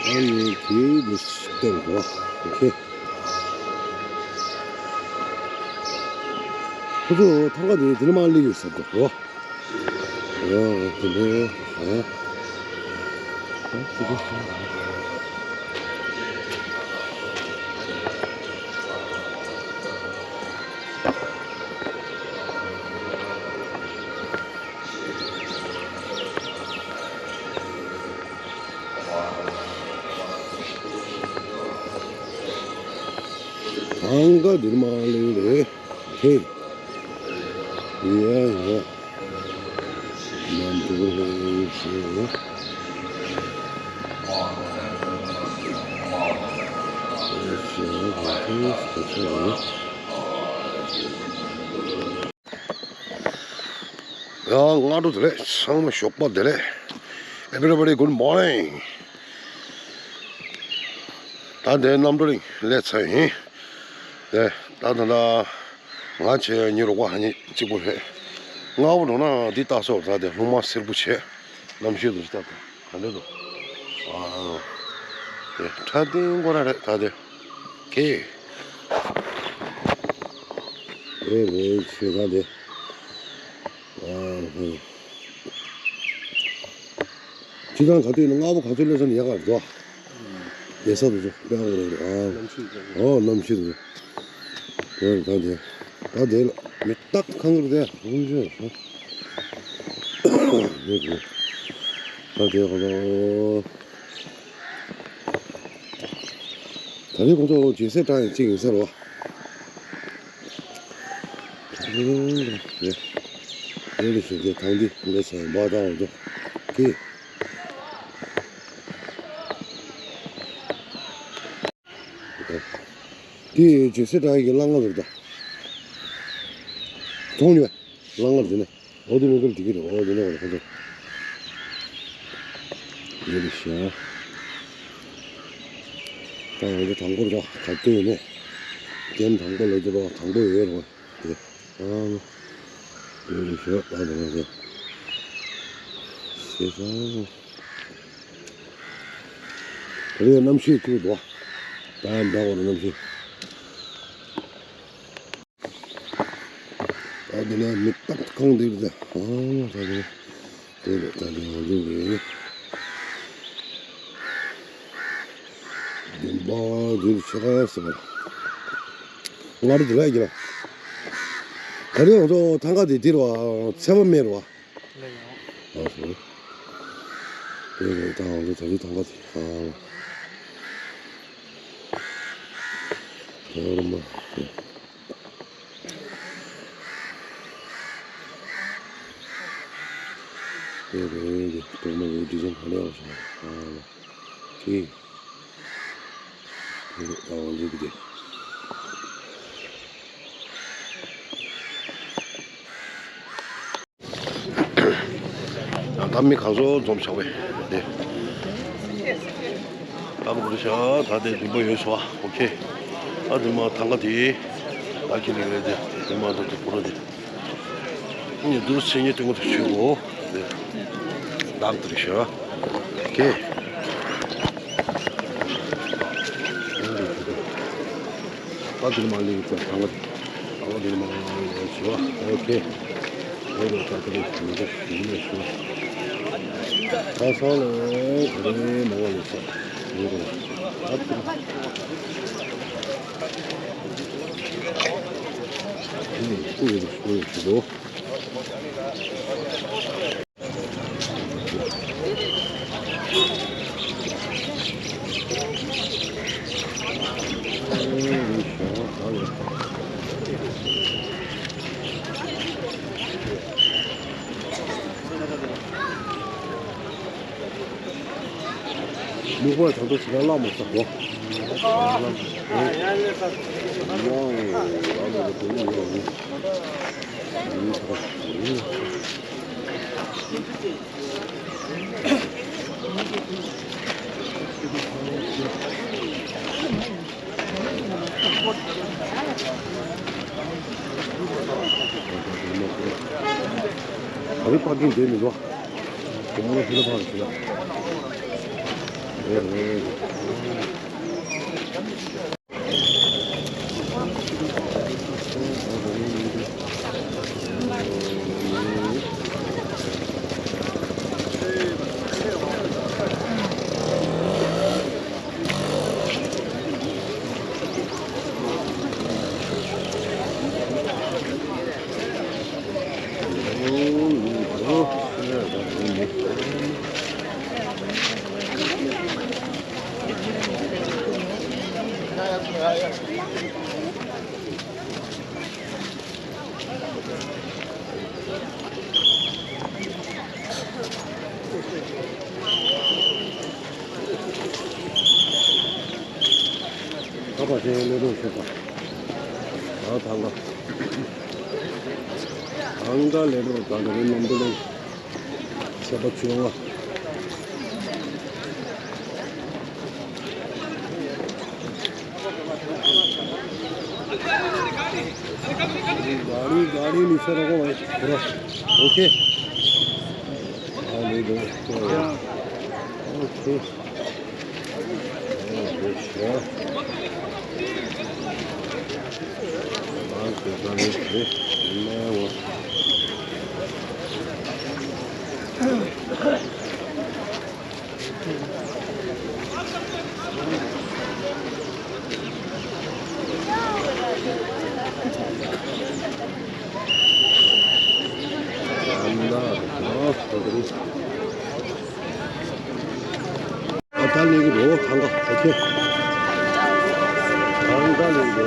아니 뒤에 식당 좋아. 오케이. 그래도 tan가지 들말리기 있었다. 와. 근데 tan가 들말리기. 오케이. 예. 만두를 해주세요. 야, 나도 들래. 상무 쇼파 들래. Everybody, good morning. 다들 남들이 let's say. 네, 다들 같이 니로고 하니 찍고 해. 나오로나 뒤따서 다들 로마 serbuche. 남시도 있다. 안에도. 아. 네, 다들 거라 다들. 오케이. 네, 제가 네. 지난 가도 있는 거 가져려서는 얘가 안 좋아. 예사도 줘. 내가 그래. 넘치도. 그래, 다 내일 딱한 그릇 돼. 너무 좋아. 다 내가 다들 공도 제세장 지금 새로. 네. 여기서 이제 당디 그래서 마다오죠. 이 제세장 이게 랑가들다. 동료야. 랑가들네. 어디 먹을 되기로 어디네 그래. 여기시야. 자, 이제 당고를 갈 때에는 걔는 당고를 넣어줘. 당고 외로. 여기시야. 나도 세상. 그래, 남시 그거 놔. 다음 나오는 남시. 다들 딱딱한 데이다. 다들 여기. 늘 시작했어. 말이 들어야 이기나. 그래요, 저 tan가지 뒤로 와. 세번 매로 와. 그래. 그래, 일단 저기 tan가지. 그럼 그래, 이제 정말 어디 좀 하려고. 오케이. 여기 남미 가서 좀 샤워. 네. 나도 그러셔. 다들 이거 여기서 와. 오케이. 아들 뭐 tan가지 날기는 그래야 돼. 얼마나 더 보러지. 이제 늘 생겼던 것도 치우고. 네. 남 들으셔. 오케이. 아들 말리니까 tan가지 말리니까 좋아. 오케이. 여기 다들 이거 가서는 그래 먹어야겠어. 이거 보여주고 누구야 저도 지랄라 못 잡고. 다리 빠진 데는 좋아. 공문을 빌려봤습니다. 봐봐, 제일로 오셔봐. 아, 단가. 단가 내로 가는 놈들은 제발 주영아. 가리 미세라고 많이 들어. 오케이. 아, 네, 오케이. 그렇죠. 세상에, 매워. 달리기도 단가, 오케이. 달리기도.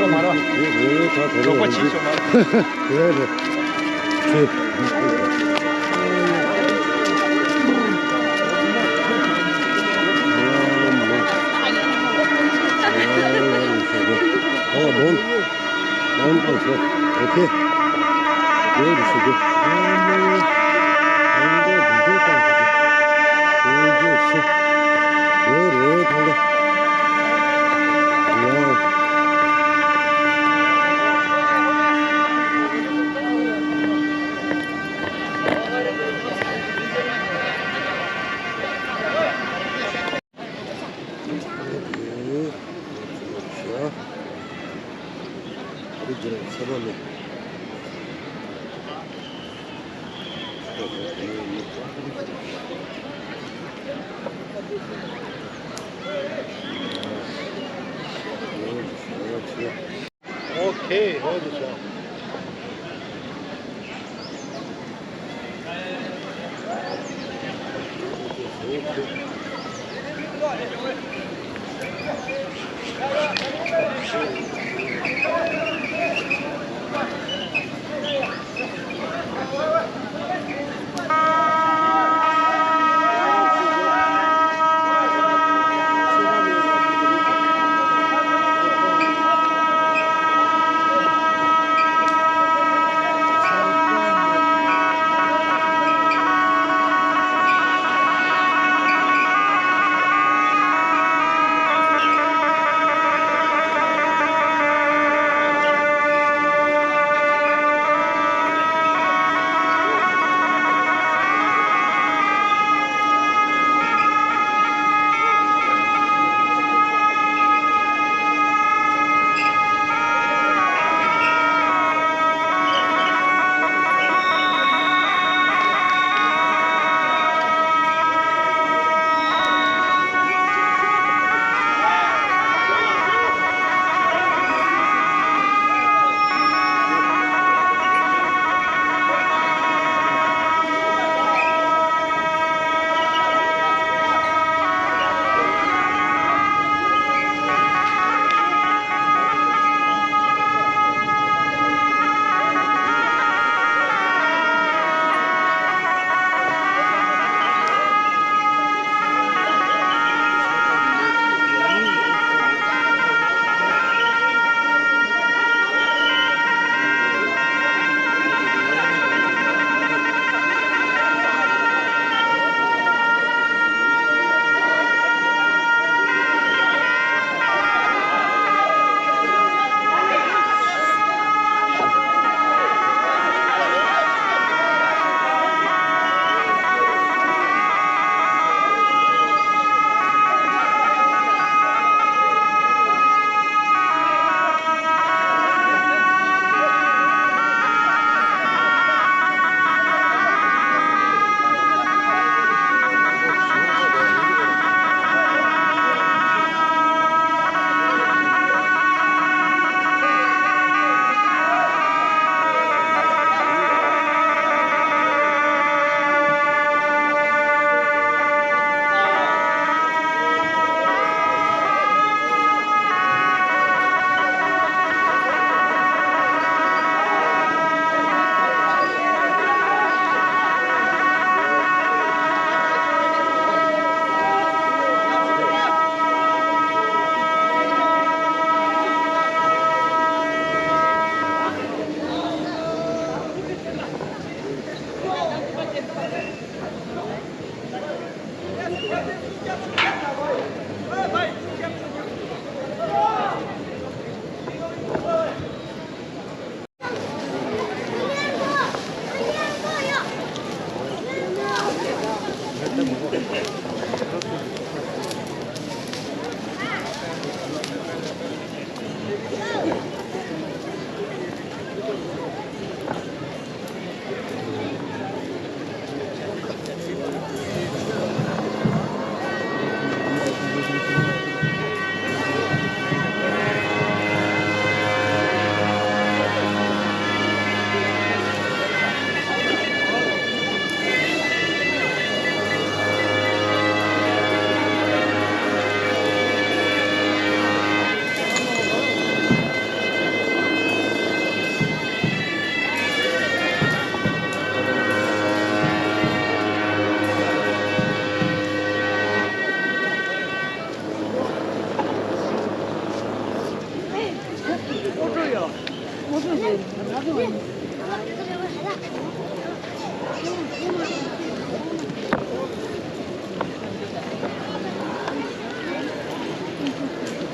5만 원. 다 저거 데려가는데. 7천만 원. 그래. non also, okay. Very good. 오케이, 어디 좋아.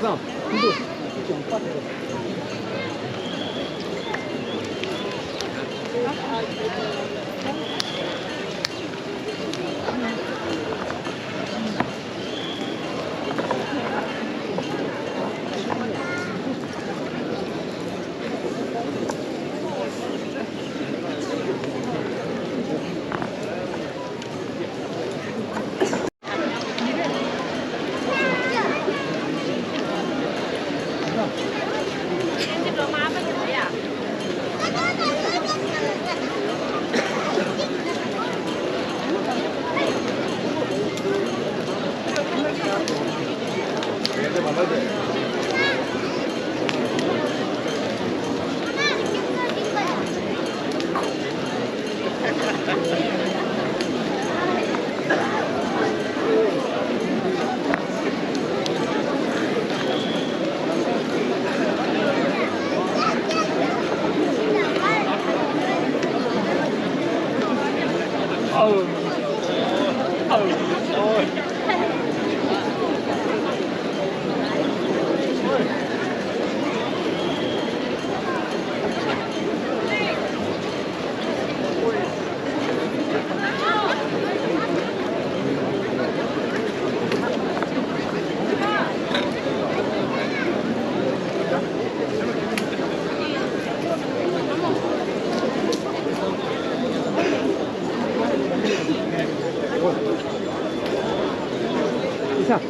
上，一路讲话的。 一下。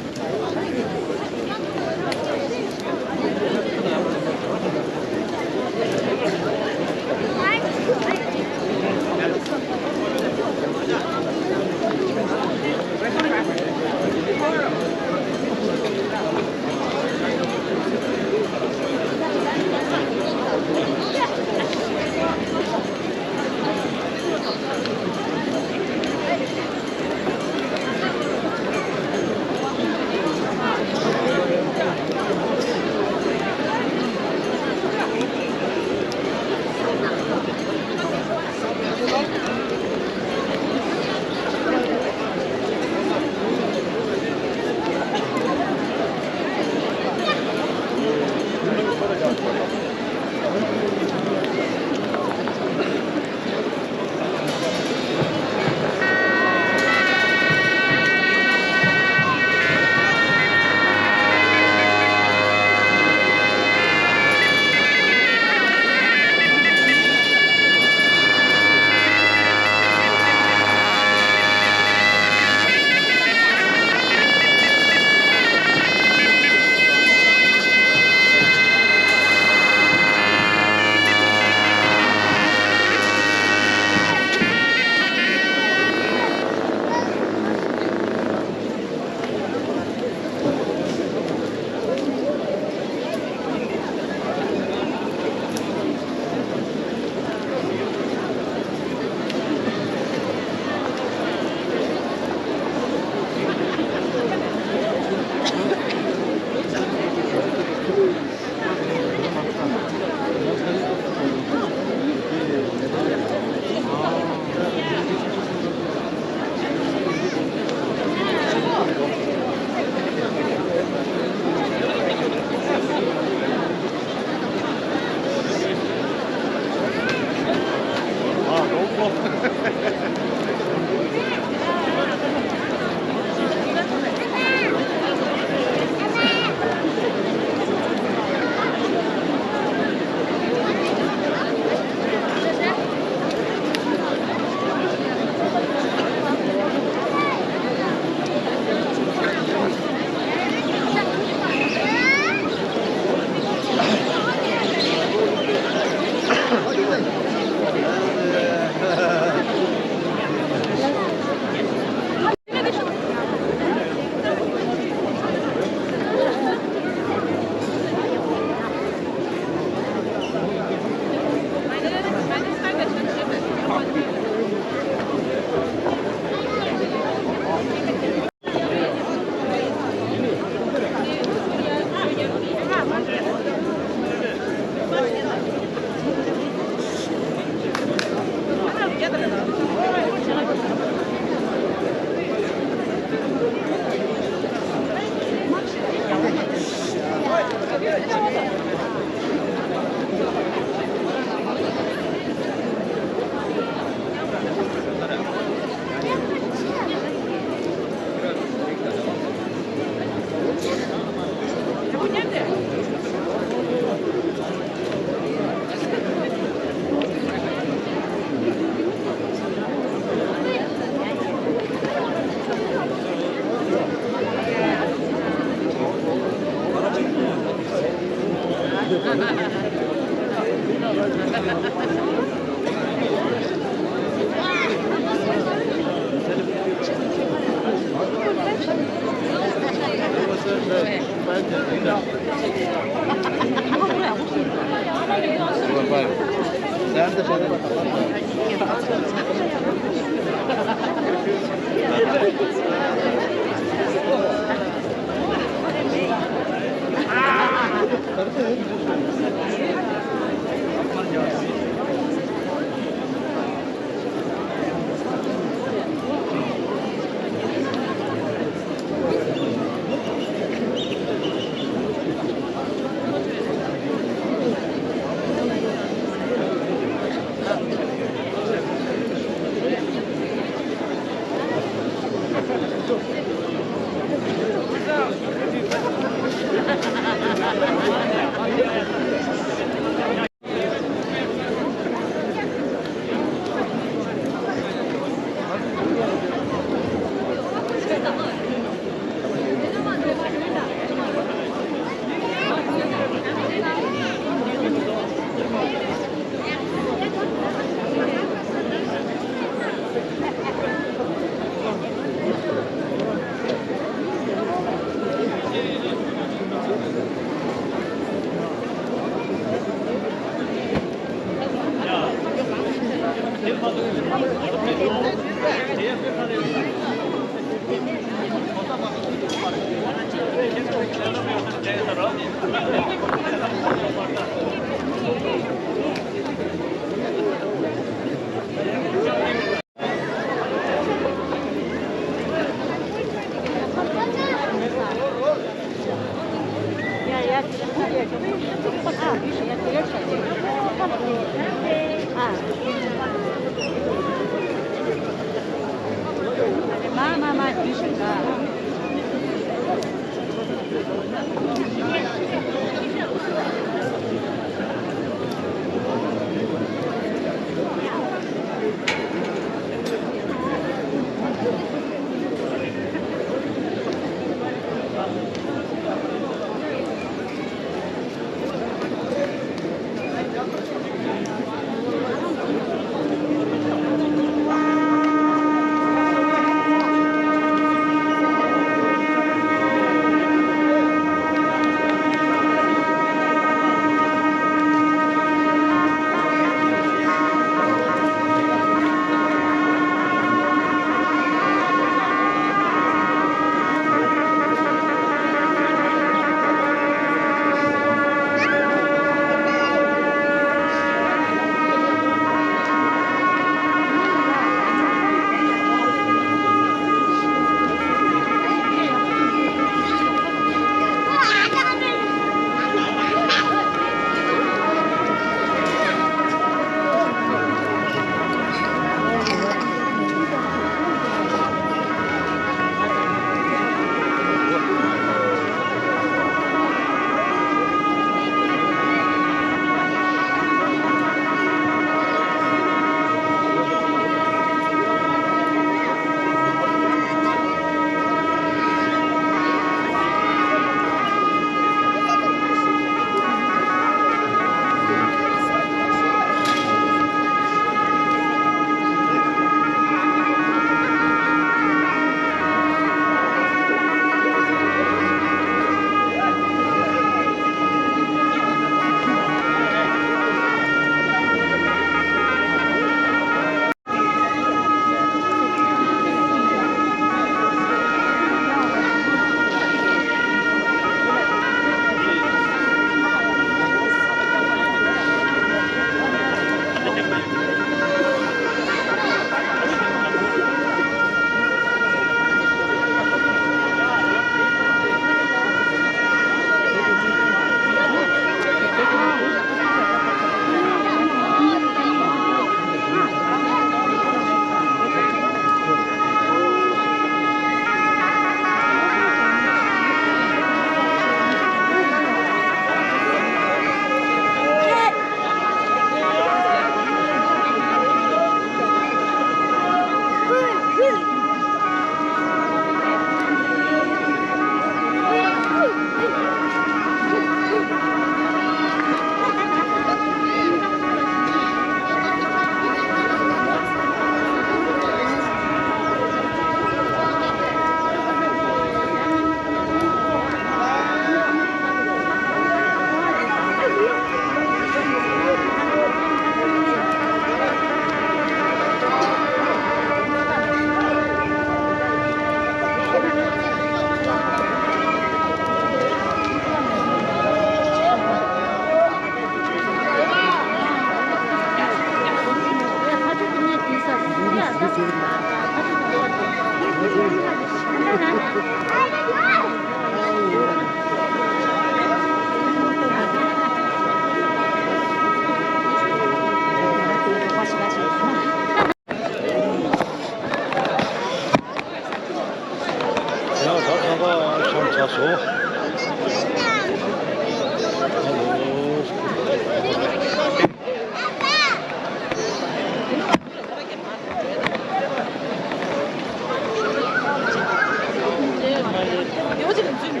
요즘은 좀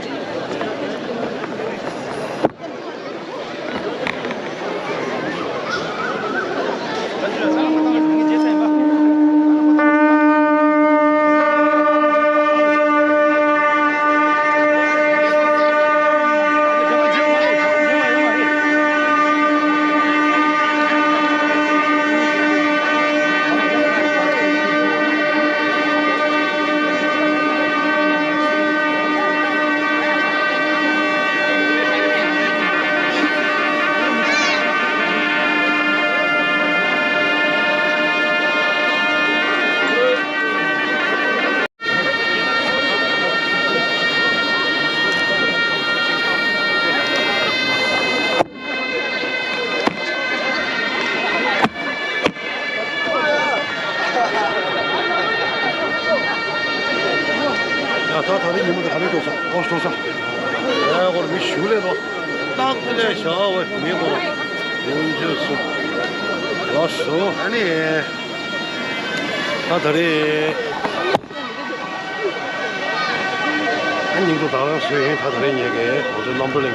야, 다 다른 이모들 가면 도사. 도사. 야, 오늘 미 슈레도 딱 그래 샤워 미고 윤주수. 왔어. 아니. 다 다리. 한님도 다른 수행 다 다른 얘기. 어제 넘블링.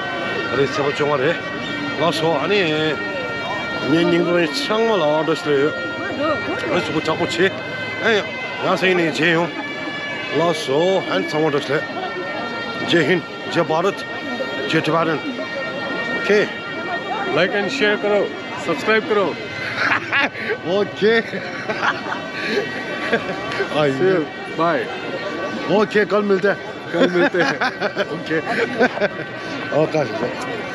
그래 세번 종아래. 왔어. 아니. 년님도 정말 어렸어요. 그래서 뭐 자꾸 치. 아니, 야생이 제용. Lasso and समोटसले जय हिंद जय भारत जय Tibetan okay like and share करो सब्सक्राइब करो ओके बाय ओके कल मिलते हैं कल मिलते हैं ओके ओके